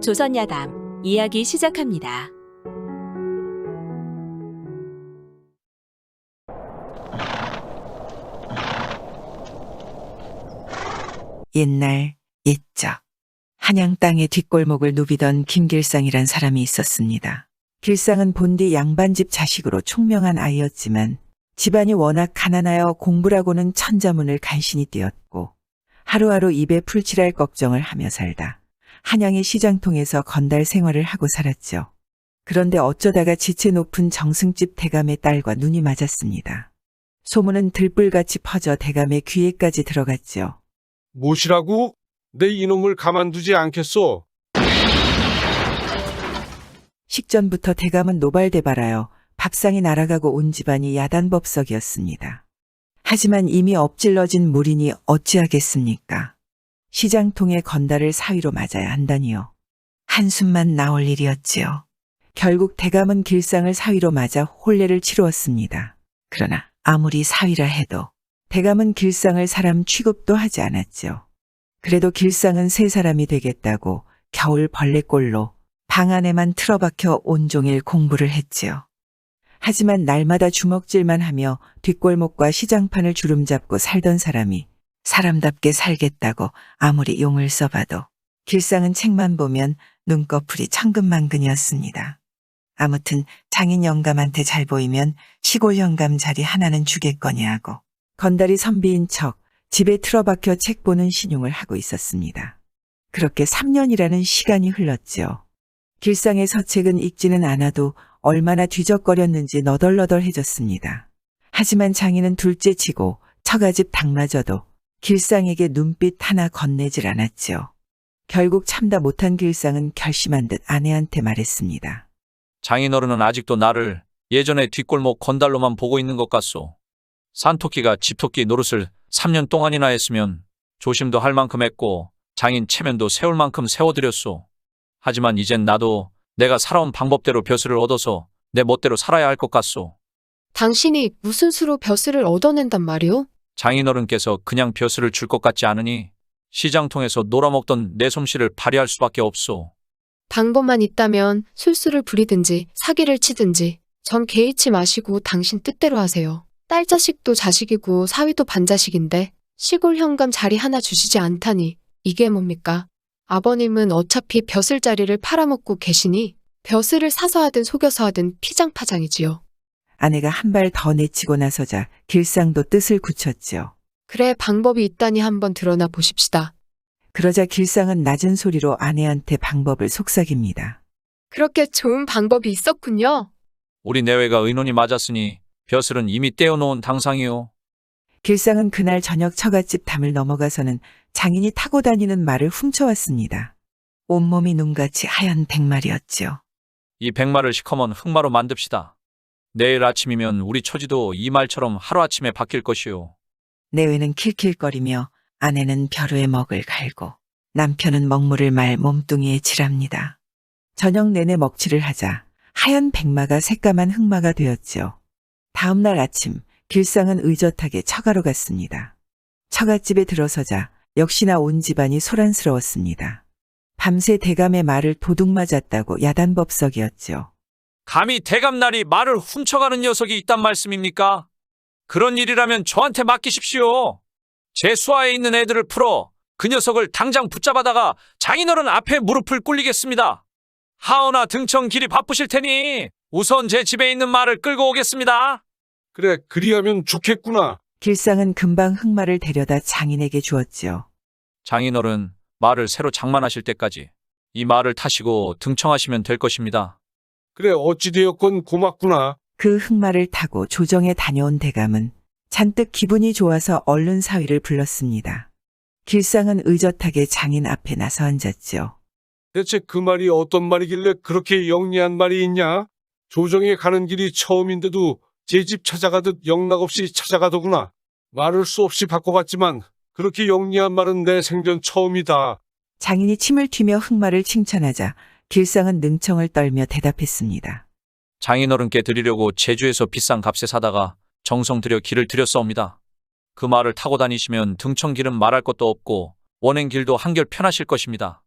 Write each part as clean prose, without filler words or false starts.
조선야담 이야기 시작합니다. 옛날 옛적 한양 땅의 뒷골목을 누비던 김길상이란 사람이 있었습니다. 길상은 본디 양반집 자식으로 총명한 아이였지만 집안이 워낙 가난하여 공부라고는 천자문을 간신히 띄었고 하루하루 입에 풀칠할 걱정을 하며 살다 한양의 시장통에서 건달 생활을 하고 살았죠. 그런데 어쩌다가 지체 높은 정승집 대감의 딸과 눈이 맞았습니다. 소문은 들불같이 퍼져 대감의 귀에까지 들어갔죠. 무엇이라고? 내 이놈을 가만두지 않겠소. 식전부터 대감은 노발대발하여 밥상이 날아가고 온 집안이 야단법석이었습니다. 하지만 이미 엎질러진 물이니 어찌하겠습니까? 시장통의 건달을 사위로 맞아야 한다니요. 한숨만 나올 일이었지요. 결국 대감은 길상을 사위로 맞아 혼례를 치루었습니다. 그러나 아무리 사위라 해도 대감은 길상을 사람 취급도 하지 않았죠. 그래도 길상은 세 사람이 되겠다고 겨울 벌레꼴로 방 안에만 틀어박혀 온종일 공부를 했지요. 하지만 날마다 주먹질만 하며 뒷골목과 시장판을 주름잡고 살던 사람이 사람답게 살겠다고 아무리 용을 써봐도 길상은 책만 보면 눈꺼풀이 천근만근이었습니다. 아무튼 장인 영감한테 잘 보이면 시골 영감 자리 하나는 주겠거니 하고 건달이 선비인 척 집에 틀어박혀 책 보는 신용을 하고 있었습니다. 그렇게 3년이라는 시간이 흘렀죠. 길상의 서책은 읽지는 않아도 얼마나 뒤적거렸는지 너덜너덜해졌습니다. 하지만 장인은 둘째치고 처가집 닭마저도 길상에게 눈빛 하나 건네질 않았지요. 결국 참다 못한 길상은 결심한 듯 아내한테 말했습니다. 장인어른은 아직도 나를 예전에 뒷골목 건달로만 보고 있는 것 같소. 산토끼가 집토끼 노릇을 3년 동안이나 했으면 조심도 할 만큼 했고 장인 체면도 세울 만큼 세워드렸소. 하지만 이젠 나도 내가 살아온 방법대로 벼슬을 얻어서 내 멋대로 살아야 할 것 같소. 당신이 무슨 수로 벼슬을 얻어낸단 말이오? 장인어른께서 그냥 벼슬을 줄 것 같지 않으니 시장통에서 놀아먹던 내 솜씨를 발휘할 수밖에 없소. 방법만 있다면 술수를 부리든지 사기를 치든지 전 개의치 마시고 당신 뜻대로 하세요. 딸 자식도 자식이고 사위도 반자식인데 시골 현감 자리 하나 주시지 않다니 이게 뭡니까? 아버님은 어차피 벼슬 자리를 팔아먹고 계시니 벼슬을 사서 하든 속여서 하든 피장파장이지요. 아내가 한 발 더 내치고 나서자 길상도 뜻을 굳혔지요. 그래 방법이 있다니 한번 드러나 보십시다. 그러자 길상은 낮은 소리로 아내한테 방법을 속삭입니다. 그렇게 좋은 방법이 있었군요. 우리 내외가 의논이 맞았으니 벼슬은 이미 떼어놓은 당상이오. 길상은 그날 저녁 처갓집 담을 넘어가서는 장인이 타고 다니는 말을 훔쳐왔습니다. 온몸이 눈같이 하얀 백말이었지요. 이 백마를 시커먼 흑마로 만듭시다. 내일 아침이면 우리 처지도 이 말처럼 하루아침에 바뀔 것이오. 내외는 킬킬거리며 아내는 벼루에 먹을 갈고 남편은 먹물을 말 몸뚱이에 칠합니다. 저녁 내내 먹칠을 하자 하얀 백마가 새까만 흑마가 되었지요. 다음 날 아침 길상은 의젓하게 처가로 갔습니다. 처갓집에 들어서자 역시나 온 집안이 소란스러웠습니다. 밤새 대감의 말을 도둑 맞았다고 야단법석이었지요. 감히 대감날이 말을 훔쳐가는 녀석이 있단 말씀입니까? 그런 일이라면 저한테 맡기십시오. 제 수하에 있는 애들을 풀어 그 녀석을 당장 붙잡아다가 장인어른 앞에 무릎을 꿇리겠습니다. 하오나 등청 길이 바쁘실 테니 우선 제 집에 있는 말을 끌고 오겠습니다. 그래, 그리하면 좋겠구나. 길상은 금방 흑마를 데려다 장인에게 주었지요. 장인어른, 말을 새로 장만하실 때까지 이 말을 타시고 등청하시면 될 것입니다. 그래, 어찌되었건 고맙구나. 그 흑마를 타고 조정에 다녀온 대감은 잔뜩 기분이 좋아서 얼른 사위를 불렀습니다. 길상은 의젓하게 장인 앞에 나서 앉았지요. 대체 그 말이 어떤 말이길래 그렇게 영리한 말이 있냐? 조정에 가는 길이 처음인데도 제 집 찾아가듯 영락없이 찾아가더구나. 말을 수없이 바꿔봤지만 그렇게 영리한 말은 내 생전 처음이다. 장인이 침을 튀며 흑마를 칭찬하자 길상은 능청을 떨며 대답했습니다. 장인어른께 드리려고 제주에서 비싼 값에 사다가 정성 들여 길을 들였사옵니다. 그 말을 타고 다니시면 등청길은 말할 것도 없고 원행길도 한결 편하실 것입니다.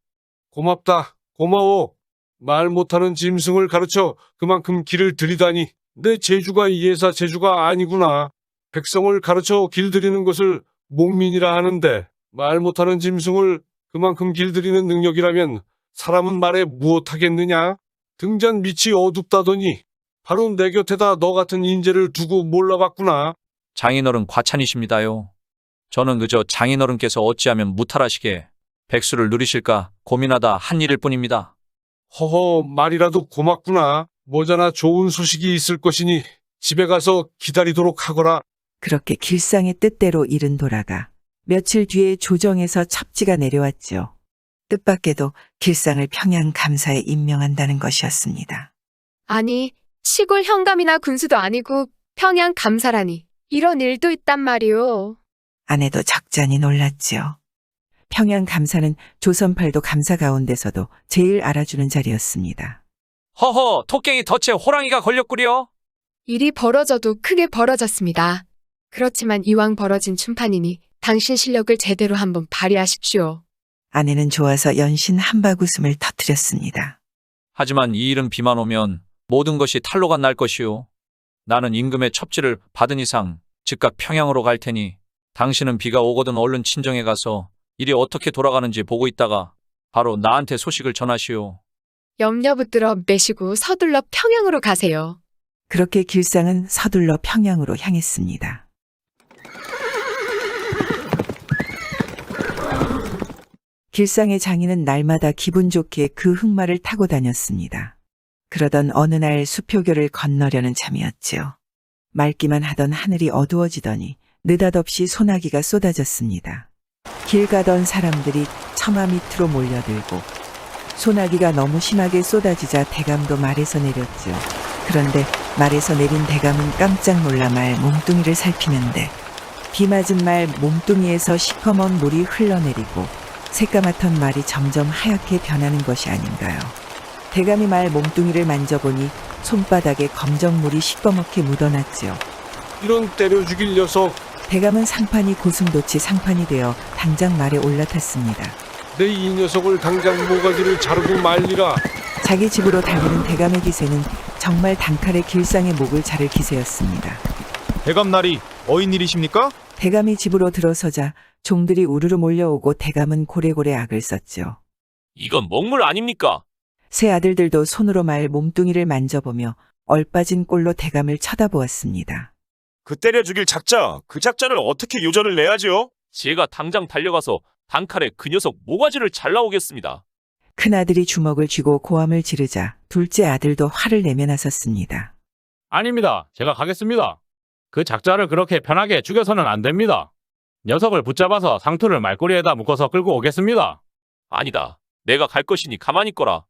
고맙다. 고마워. 말 못하는 짐승을 가르쳐 그만큼 길을 들이다니. 내 재주가 예사 재주가 아니구나. 백성을 가르쳐 길들이는 것을 목민이라 하는데 말 못하는 짐승을 그만큼 길들이는 능력이라면 사람은 말에 무엇하겠느냐? 등잔 밑이 어둡다더니 바로 내 곁에다 너 같은 인재를 두고 몰라봤구나. 장인어른 과찬이십니다요. 저는 그저 장인어른께서 어찌하면 무탈하시게 백수를 누리실까 고민하다 한 일일 뿐입니다. 허허, 말이라도 고맙구나. 뭐잖아 좋은 소식이 있을 것이니 집에 가서 기다리도록 하거라. 그렇게 길상의 뜻대로 일은 돌아가 며칠 뒤에 조정에서 첩지가 내려왔지요. 뜻밖에도 길상을 평양 감사에 임명한다는 것이었습니다. 아니, 시골 현감이나 군수도 아니고 평양 감사라니. 이런 일도 있단 말이오. 아내도 적잖이 놀랐지요. 평양 감사는 조선팔도 감사 가운데서도 제일 알아주는 자리였습니다. 허허, 토깽이 덫에 호랑이가 걸렸구려. 일이 벌어져도 크게 벌어졌습니다. 그렇지만 이왕 벌어진 춘판이니 당신 실력을 제대로 한번 발휘하십시오. 아내는 좋아서 연신 한바구음을 터뜨렸습니다. 하지만 이 일은 비만 오면 모든 것이 탈로가 날 것이오. 나는 임금의 첩지를 받은 이상 즉각 평양으로 갈 테니 당신은 비가 오거든 얼른 친정에 가서 일이 어떻게 돌아가는지 보고 있다가 바로 나한테 소식을 전하시오. 염려 붙들어 매시고 서둘러 평양으로 가세요. 그렇게 길상은 서둘러 평양으로 향했습니다. 길상의 장인은 날마다 기분 좋게 그 흑마를 타고 다녔습니다. 그러던 어느 날 수표교를 건너려는 참이었지요. 맑기만 하던 하늘이 어두워지더니 느닷없이 소나기가 쏟아졌습니다. 길 가던 사람들이 처마 밑으로 몰려들고 소나기가 너무 심하게 쏟아지자 대감도 말에서 내렸지요. 그런데 말에서 내린 대감은 깜짝 놀라 말 몸뚱이를 살피는데 비 맞은 말 몸뚱이에서 시커먼 물이 흘러내리고 새까맣던 말이 점점 하얗게 변하는 것이 아닌가요. 대감이 말 몸뚱이를 만져보니 손바닥에 검정물이 시꺼멓게 묻어났지요. 이런 때려 죽일 녀석. 대감은 상판이 고슴도치 상판이 되어 당장 말에 올라탔습니다. 내 이 녀석을 당장 모가지를 자르고 말리라. 자기 집으로 달리는 대감의 기세는 정말 단칼에 길상의 목을 자를 기세였습니다. 대감날이 어인일이십니까? 대감이 집으로 들어서자 종들이 우르르 몰려오고 대감은 고래고래 악을 썼죠. 이건 먹물 아닙니까? 세 아들들도 손으로 말 몸뚱이를 만져보며 얼빠진 꼴로 대감을 쳐다보았습니다. 그 때려 죽일 작자, 그 작자를 어떻게 요절을 내야지요? 제가 당장 달려가서 단칼에 그 녀석 모가지를 잘라오겠습니다. 큰아들이 주먹을 쥐고 고함을 지르자 둘째 아들도 화를 내며 나섰습니다. 아닙니다. 제가 가겠습니다. 그 작자를 그렇게 편하게 죽여서는 안 됩니다. 녀석을 붙잡아서 상투를 말꼬리에다 묶어서 끌고 오겠습니다. 아니다. 내가 갈 것이니 가만히 있거라.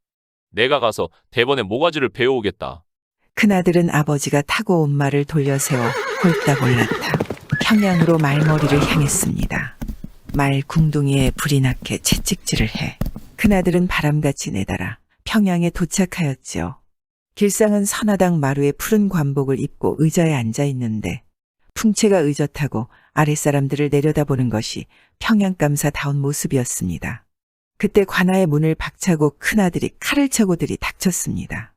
내가 가서 대번에 모가지를 베어오겠다. 큰아들은 아버지가 타고 온 말을 돌려세워 홀딱 올랐다. 평양으로 말머리를 향했습니다. 말 궁둥이에 불이 나게 채찍질을 해 큰아들은 바람같이 내달아 평양에 도착하였지요. 길상은 선화당 마루에 푸른 관복을 입고 의자에 앉아 있는데 풍채가 의젓하고 아랫사람들을 내려다보는 것이 평양감사다운 모습이었습니다. 그때 관아의 문을 박차고 큰아들이 칼을 차고 들이 닥쳤습니다.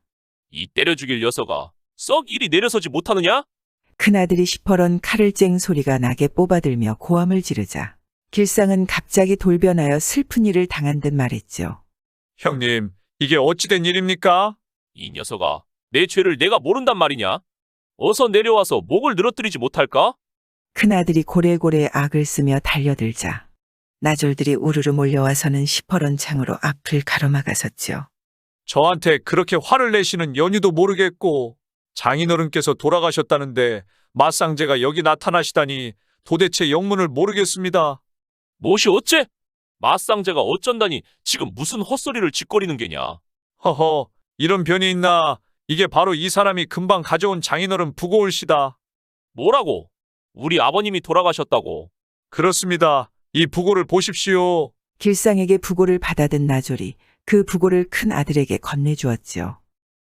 이 때려 죽일 녀석아, 썩 이리 내려서지 못하느냐? 큰아들이 시퍼런 칼을 쨍 소리가 나게 뽑아들며 고함을 지르자 길상은 갑자기 돌변하여 슬픈 일을 당한 듯 말했죠. 형님, 이게 어찌된 일입니까? 이 녀석아, 내 죄를 내가 모른단 말이냐? 어서 내려와서 목을 늘어뜨리지 못할까? 큰아들이 고래고래 악을 쓰며 달려들자 나졸들이 우르르 몰려와서는 시퍼런 창으로 앞을 가로막았었죠. 저한테 그렇게 화를 내시는 연유도 모르겠고 장인어른께서 돌아가셨다는데 맞상제가 여기 나타나시다니 도대체 영문을 모르겠습니다. 무엇이 어째? 맞상제가 어쩐다니 지금 무슨 헛소리를 짓거리는 게냐? 허허, 이런 변이 있나? 이게 바로 이 사람이 금방 가져온 장인어른 부고올시다. 뭐라고? 우리 아버님이 돌아가셨다고. 그렇습니다. 이 부고를 보십시오. 길상에게 부고를 받아든 나졸이 그 부고를 큰 아들에게 건네주었지요.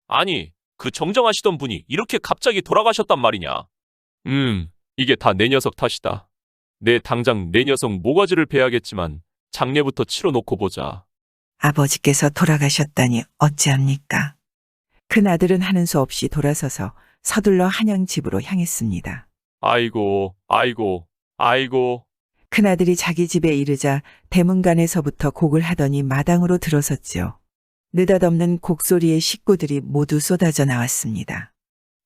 아니, 그 정정하시던 분이 이렇게 갑자기 돌아가셨단 말이냐? 이게 다 내 녀석 탓이다. 내 당장 내 녀석 모가지를 베야겠지만 장례부터 치러놓고 보자. 아버지께서 돌아가셨다니 어찌합니까? 큰 아들은 하는 수 없이 돌아서서 서둘러 한양 집으로 향했습니다. 아이고, 아이고, 아이고. 큰아들이 자기 집에 이르자 대문간에서부터 곡을 하더니 마당으로 들어섰지요. 느닷없는 곡소리에 식구들이 모두 쏟아져 나왔습니다.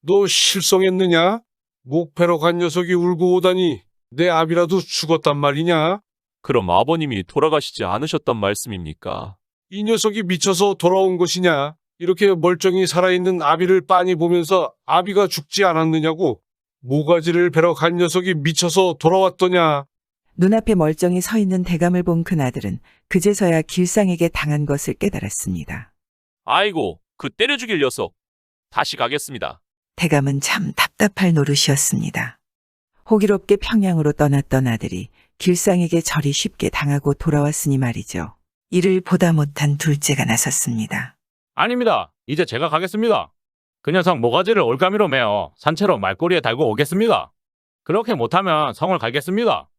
너 실성했느냐? 목패러 간 녀석이 울고 오다니 내 아비라도 죽었단 말이냐? 그럼 아버님이 돌아가시지 않으셨단 말씀입니까? 이 녀석이 미쳐서 돌아온 것이냐? 이렇게 멀쩡히 살아있는 아비를 빤히 보면서 아비가 죽지 않았느냐고? 모가지를 베러 간 녀석이 미쳐서 돌아왔더냐? 눈앞에 멀쩡히 서 있는 대감을 본 큰아들은 그제서야 길상에게 당한 것을 깨달았습니다. 아이고, 그 때려 죽일 녀석. 다시 가겠습니다. 대감은 참 답답할 노릇이었습니다. 호기롭게 평양으로 떠났던 아들이 길상에게 저리 쉽게 당하고 돌아왔으니 말이죠. 이를 보다 못한 둘째가 나섰습니다. 아닙니다. 이제 제가 가겠습니다. 그 녀석 모가지를 올가미로 메어 산채로 말꼬리에 달고 오겠습니다. 그렇게 못하면 성을 갈겠습니다.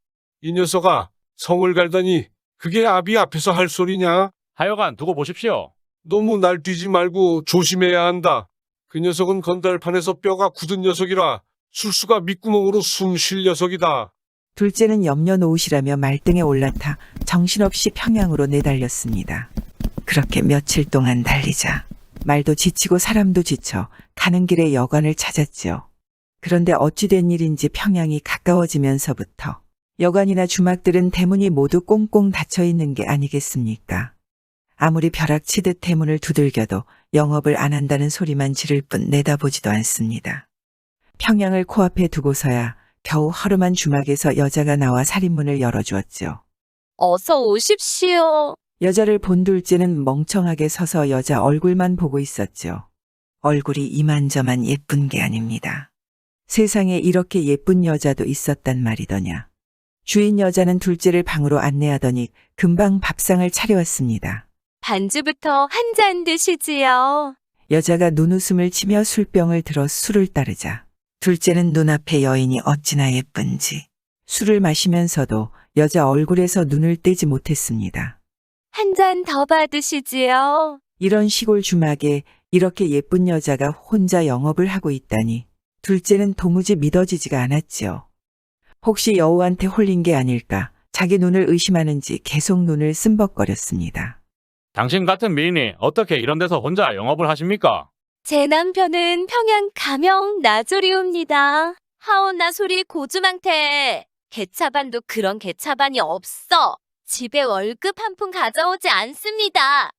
이 녀석아, 성을 갈다니 그게 아비 앞에서 할 소리냐? 하여간 두고 보십시오. 너무 날뛰지 말고 조심해야 한다. 그 녀석은 건달판에서 뼈가 굳은 녀석이라 술수가 밑구멍으로 숨 쉴 녀석이다. 둘째는 염려 놓으시라며 말등에 올라타 정신없이 평양으로 내달렸습니다. 그렇게 며칠 동안 달리자 말도 지치고 사람도 지쳐 가는 길에 여관을 찾았지요. 그런데 어찌된 일인지 평양이 가까워지면서부터 여관이나 주막들은 대문이 모두 꽁꽁 닫혀 있는 게 아니겠습니까? 아무리 벼락치듯 대문을 두들겨도 영업을 안 한다는 소리만 지를 뿐 내다보지도 않습니다. 평양을 코앞에 두고서야 겨우 허름한 주막에서 여자가 나와 살인문을 열어주었죠. 어서 오십시오. 여자를 본 둘째는 멍청하게 서서 여자 얼굴만 보고 있었죠. 얼굴이 이만저만 예쁜 게 아닙니다. 세상에 이렇게 예쁜 여자도 있었단 말이더냐. 주인 여자는 둘째를 방으로 안내하더니 금방 밥상을 차려왔습니다. 반주부터 한 잔 드시지요. 여자가 눈웃음을 치며 술병을 들어 술을 따르자 둘째는 눈앞에 여인이 어찌나 예쁜지 술을 마시면서도 여자 얼굴에서 눈을 떼지 못했습니다. 한 잔 더 받으시지요. 이런 시골 주막에 이렇게 예쁜 여자가 혼자 영업을 하고 있다니 둘째는 도무지 믿어지지가 않았지요. 혹시 여우한테 홀린 게 아닐까 자기 눈을 의심하는지 계속 눈을 쓴벅거렸습니다. 당신 같은 미인이 어떻게 이런 데서 혼자 영업을 하십니까? 제 남편은 평양 가명 나조리옵니다. 하오나 소리 고주망태. 개차반도 그런 개차반이 없어. 집에 월급 한 푼 가져오지 않습니다.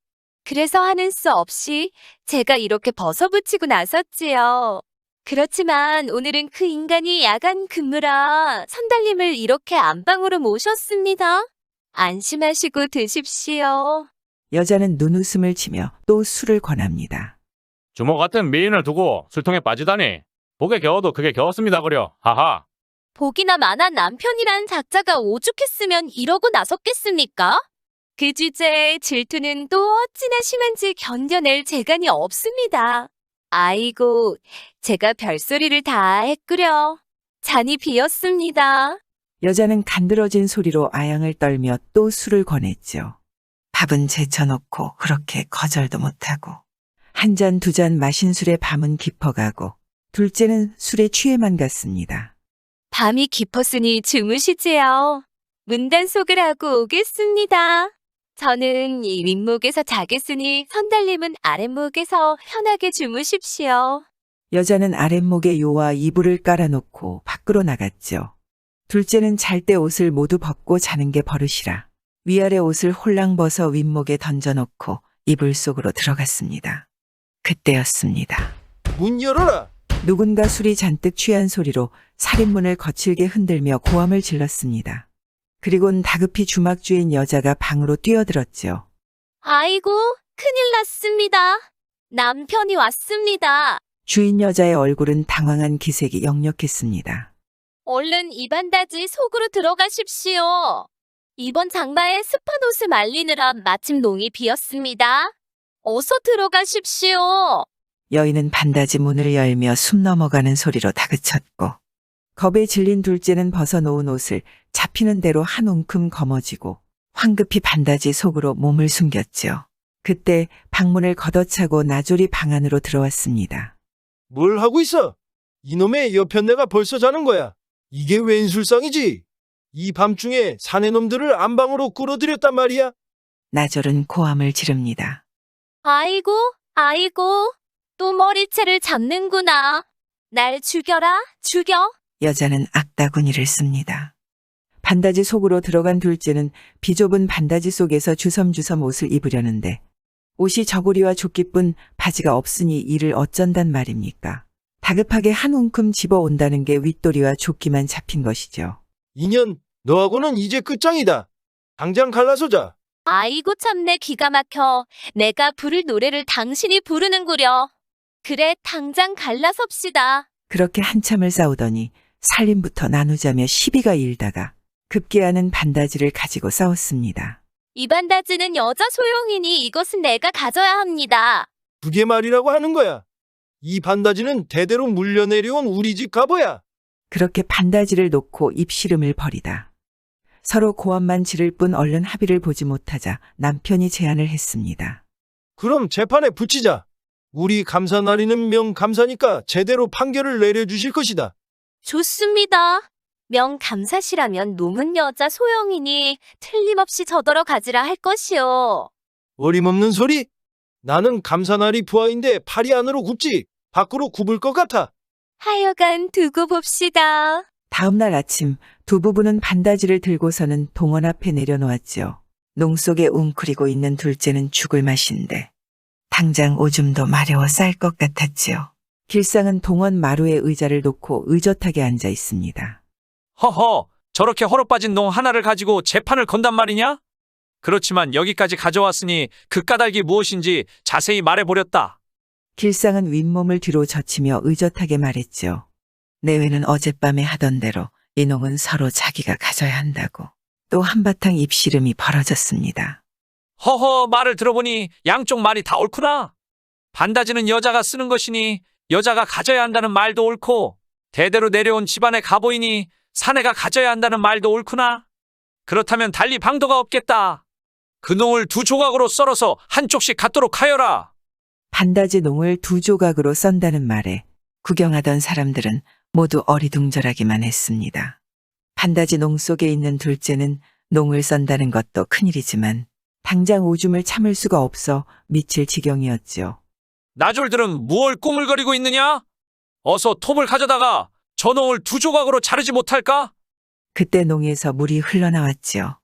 그래서 하는 수 없이 제가 이렇게 벗어붙이고 나섰지요. 그렇지만 오늘은 그 인간이 야간 근무라 선달님을 이렇게 안방으로 모셨습니다. 안심하시고 드십시오. 여자는 눈웃음을 치며 또 술을 권합니다. 주모 같은 미인을 두고 술통에 빠지다니. 복에 겨워도 그게 겨웠습니다 그려. 하하. 복이나 만한 남편이란 작자가 오죽했으면 이러고 나섰겠습니까? 그 주제에 질투는 또 어찌나 심한지 견뎌낼 재간이 없습니다. 아이고, 제가 별소리를 다 했구려. 잔이 비었습니다. 여자는 간드러진 소리로 아양을 떨며 또 술을 권했죠. 밥은 제쳐놓고 그렇게 거절도 못하고 한 잔 두 잔 마신 술에 밤은 깊어가고 둘째는 술에 취해만 갔습니다. 밤이 깊었으니 주무시지요. 문단속을 하고 오겠습니다. 저는 이 윗목에서 자겠으니 선달님은 아랫목에서 편하게 주무십시오. 여자는 아랫목에 요와 이불을 깔아놓고 밖으로 나갔죠. 둘째는 잘 때 옷을 모두 벗고 자는 게 버릇이라 위아래 옷을 홀랑 벗어 윗목에 던져놓고 이불 속으로 들어갔습니다. 그때였습니다. 문 열어라! 누군가 술이 잔뜩 취한 소리로 살인문을 거칠게 흔들며 고함을 질렀습니다. 그리곤 다급히 주막 주인 여자가 방으로 뛰어들었죠. 아이고, 큰일 났습니다. 남편이 왔습니다. 주인 여자의 얼굴은 당황한 기색이 역력했습니다. 얼른 이반다지 속으로 들어가십시오. 이번 장마에 습한 옷을 말리느라 마침 농이 비었습니다. 어서 들어가십시오. 여인은 반다지 문을 열며 숨 넘어가는 소리로 다그쳤고 겁에 질린 둘째는 벗어놓은 옷을 잡히는 대로 한 움큼 거머쥐고 황급히 반다지 속으로 몸을 숨겼지요. 그때 방문을 걷어차고 나졸이 방 안으로 들어왔습니다. 뭘 하고 있어? 이놈의 여편네가 벌써 자는 거야. 이게 웬 술상이지? 이 밤중에 사내놈들을 안방으로 끌어들였단 말이야? 나졸은 고함을 지릅니다. 아이고, 아이고, 또 머리채를 잡는구나. 날 죽여라, 죽여. 여자는 악다구니를 씁니다. 반다지 속으로 들어간 둘째는 비좁은 반다지 속에서 주섬주섬 옷을 입으려는데 옷이 저고리와 조끼뿐 바지가 없으니 이를 어쩐단 말입니까? 다급하게 한 움큼 집어온다는 게 윗도리와 조끼만 잡힌 것이죠. 인연, 너하고는 이제 끝장이다. 당장 갈라서 자. 아이고 참내 기가 막혀. 내가 부를 노래를 당신이 부르는구려. 그래 당장 갈라섭시다. 그렇게 한참을 싸우더니 살림부터 나누자며 시비가 일다가 급기야는 반다지를 가지고 싸웠습니다. 이 반다지는 여자 소용이니 이것은 내가 가져야 합니다. 그게 말이라고 하는 거야. 이 반다지는 대대로 물려내려온 우리 집 갑어야. 그렇게 반다지를 놓고 입씨름을 벌이다. 서로 고함만 지를 뿐 얼른 합의를 보지 못하자 남편이 제안을 했습니다. 그럼 재판에 붙이자. 우리 감사나리는 명감사니까 제대로 판결을 내려주실 것이다. 좋습니다. 명감사시라면 놈은 여자 소용이니 틀림없이 저더러 가지라 할 것이오. 어림없는 소리? 나는 감사나리 부하인데 팔이 안으로 굽지 밖으로 굽을 것 같아. 하여간 두고 봅시다. 다음 날 아침 두 부부는 반다지를 들고서는 동원 앞에 내려놓았지요. 농 속에 웅크리고 있는 둘째는 죽을 맛인데 당장 오줌도 마려워 쌀 것 같았지요. 길상은 동원 마루에 의자를 놓고 의젓하게 앉아 있습니다. 허허, 저렇게 헐어빠진 농 하나를 가지고 재판을 건단 말이냐? 그렇지만 여기까지 가져왔으니 그 까닭이 무엇인지 자세히 말해보렸다. 길상은 윗몸을 뒤로 젖히며 의젓하게 말했죠. 내외는 어젯밤에 하던 대로 이 농은 서로 자기가 가져야 한다고. 또 한바탕 입씨름이 벌어졌습니다. 허허, 말을 들어보니 양쪽 말이 다 옳구나. 반다지는 여자가 쓰는 것이니 여자가 가져야 한다는 말도 옳고 대대로 내려온 집안의 가보이니 사내가 가져야 한다는 말도 옳구나. 그렇다면 달리 방도가 없겠다. 그 농을 두 조각으로 썰어서 한쪽씩 갖도록 하여라. 반다지 농을 두 조각으로 썬다는 말에 구경하던 사람들은 모두 어리둥절하기만 했습니다. 반다지 농 속에 있는 둘째는 농을 썬다는 것도 큰일이지만 당장 오줌을 참을 수가 없어 미칠 지경이었지요. 나졸들은 무얼 꾸물거리고 있느냐? 어서 톱을 가져다가 저 농을 두 조각으로 자르지 못할까? 그때 농에서 물이 흘러나왔지요.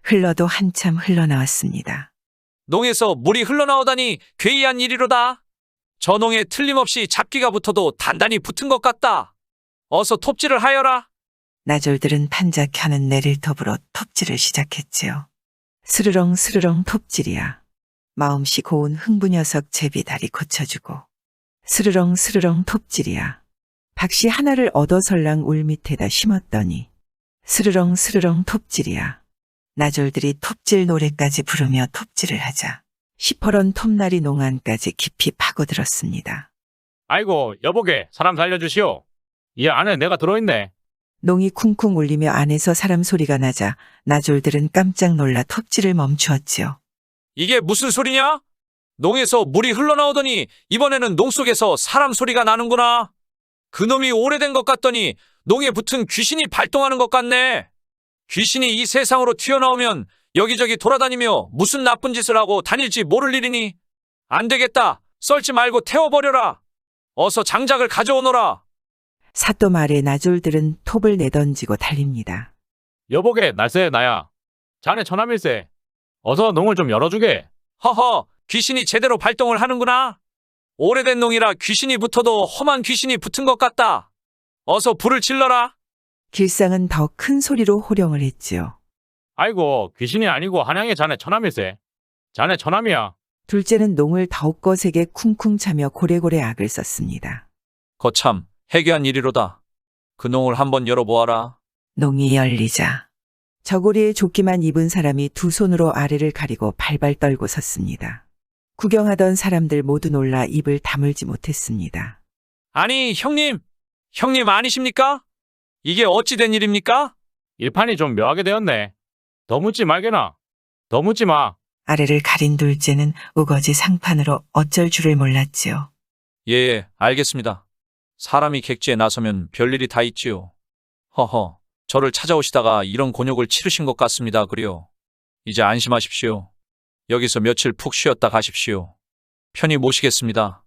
흘러도 한참 흘러나왔습니다. 농에서 물이 흘러나오다니 괴이한 일이로다. 저 농에 틀림없이 잡기가 붙어도 단단히 붙은 것 같다. 어서 톱질을 하여라. 나졸들은 판자 켜는 내릴톱으로 톱질을 시작했지요. 스르렁 스르렁 톱질이야. 마음씨 고운 흥부 녀석 제비 다리 고쳐주고. 스르렁 스르렁 톱질이야. 박씨 하나를 얻어설랑 울 밑에다 심었더니 스르렁 스르렁 톱질이야. 나졸들이 톱질 노래까지 부르며 톱질을 하자 시퍼런 톱날이 농안까지 깊이 파고들었습니다. 아이고, 여보게, 사람 살려주시오. 이 안에 내가 들어있네. 농이 쿵쿵 울리며 안에서 사람 소리가 나자 나졸들은 깜짝 놀라 톱질을 멈추었지요. 이게 무슨 소리냐? 농에서 물이 흘러나오더니 이번에는 농 속에서 사람 소리가 나는구나. 그놈이 오래된 것 같더니 농에 붙은 귀신이 발동하는 것 같네. 귀신이 이 세상으로 튀어나오면 여기저기 돌아다니며 무슨 나쁜 짓을 하고 다닐지 모를 일이니. 안 되겠다. 썰지 말고 태워버려라. 어서 장작을 가져오너라. 사또 말에 나졸들은 톱을 내던지고 달립니다. 여보게, 날쌔 나야. 자네 처남일세. 어서 농을 좀 열어주게. 허허, 귀신이 제대로 발동을 하는구나. 오래된 농이라 귀신이 붙어도 험한 귀신이 붙은 것 같다. 어서 불을 질러라. 길상은 더 큰 소리로 호령을 했지요. 아이고, 귀신이 아니고 한양의 자네 처남일세. 자네 처남이야. 둘째는 농을 더욱 거세게 쿵쿵 차며 고래고래 악을 썼습니다. 거참, 해괴한 일이로다. 그 농을 한번 열어보아라. 농이 열리자 저고리에 조끼만 입은 사람이 두 손으로 아래를 가리고 발발 떨고 섰습니다. 구경하던 사람들 모두 놀라 입을 다물지 못했습니다. 아니, 형님 아니십니까? 이게 어찌 된 일입니까? 일판이 좀 묘하게 되었네. 더 묻지 말게나. 더 묻지 마. 아래를 가린 둘째는 우거지 상판으로 어쩔 줄을 몰랐지요. 예, 알겠습니다. 사람이 객지에 나서면 별일이 다 있지요. 허허, 저를 찾아오시다가 이런 곤욕을 치르신 것 같습니다. 그래요. 이제 안심하십시오. 여기서 며칠 푹 쉬었다 가십시오. 편히 모시겠습니다.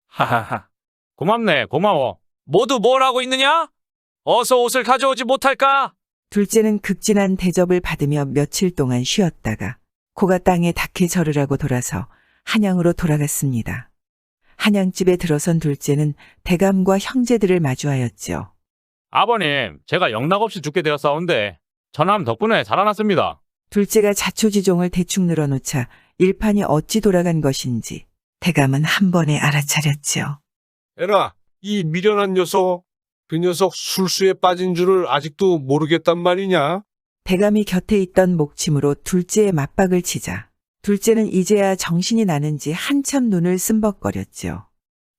하하하. 고맙네, 고마워. 모두 뭘 하고 있느냐? 어서 옷을 가져오지 못할까? 둘째는 극진한 대접을 받으며 며칠 동안 쉬었다가 코가 땅에 닿게 절을 하고 돌아서 한양으로 돌아갔습니다. 한양집에 들어선 둘째는 대감과 형제들을 마주하였지요. 아버님, 제가 영락없이 죽게 되었사온데 전함 덕분에 살아났습니다. 둘째가 자초지종을 대충 늘어놓자 일판이 어찌 돌아간 것인지 대감은 한 번에 알아차렸지요. 에라, 이 미련한 녀석. 그 녀석 술수에 빠진 줄을 아직도 모르겠단 말이냐? 대감이 곁에 있던 목침으로 둘째의 맞박을 치자 둘째는 이제야 정신이 나는지 한참 눈을 쓴벅거렸지요.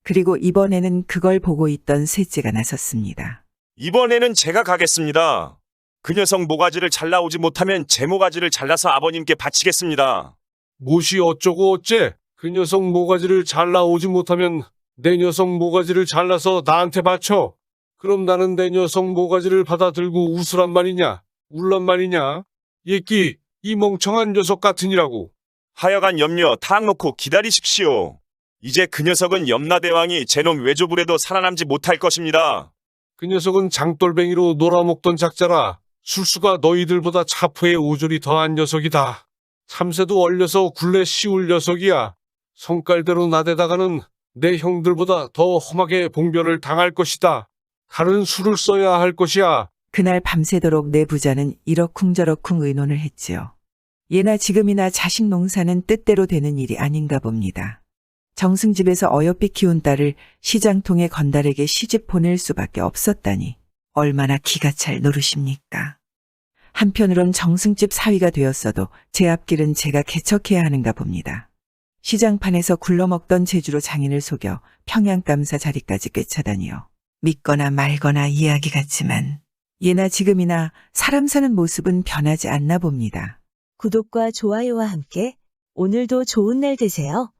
그리고 이번에는 그걸 보고 있던 셋째가 나섰습니다. 이번에는 제가 가겠습니다. 그 녀석 모가지를 잘라오지 못하면 제 모가지를 잘라서 아버님께 바치겠습니다. 무엇이 어쩌고 어째? 그 녀석 모가지를 잘라오지 못하면 내 녀석 모가지를 잘라서 나한테 바쳐. 그럼 나는 내 녀석 모가지를 받아 들고 웃으란 말이냐? 울란 말이냐? 예끼, 이 멍청한 녀석 같으니라고. 하여간 염려 탁 놓고 기다리십시오. 이제 그 녀석은 염라대왕이 제놈 외조불에도 살아남지 못할 것입니다. 그 녀석은 장돌뱅이로 놀아먹던 작자라. 술수가 너희들보다 차프에 오졸이 더한 녀석이다. 참새도 얼려서 굴레 씌울 녀석이야. 성깔대로 나대다가는 내 형들보다 더 험하게 봉변을 당할 것이다. 다른 수를 써야 할 것이야. 그날 밤새도록 내 부자는 이러쿵저러쿵 의논을 했지요. 예나 지금이나 자식 농사는 뜻대로 되는 일이 아닌가 봅니다. 정승집에서 어여삐 키운 딸을 시장통의 건달에게 시집 보낼 수밖에 없었다니 얼마나 기가 찰 노릇입니까? 한편으론 정승집 사위가 되었어도 제 앞길은 제가 개척해야 하는가 봅니다. 시장판에서 굴러먹던 재주로 장인을 속여 평양감사 자리까지 꿰차다니요. 믿거나 말거나 이야기 같지만 예나 지금이나 사람 사는 모습은 변하지 않나 봅니다. 구독과 좋아요와 함께 오늘도 좋은 날 되세요.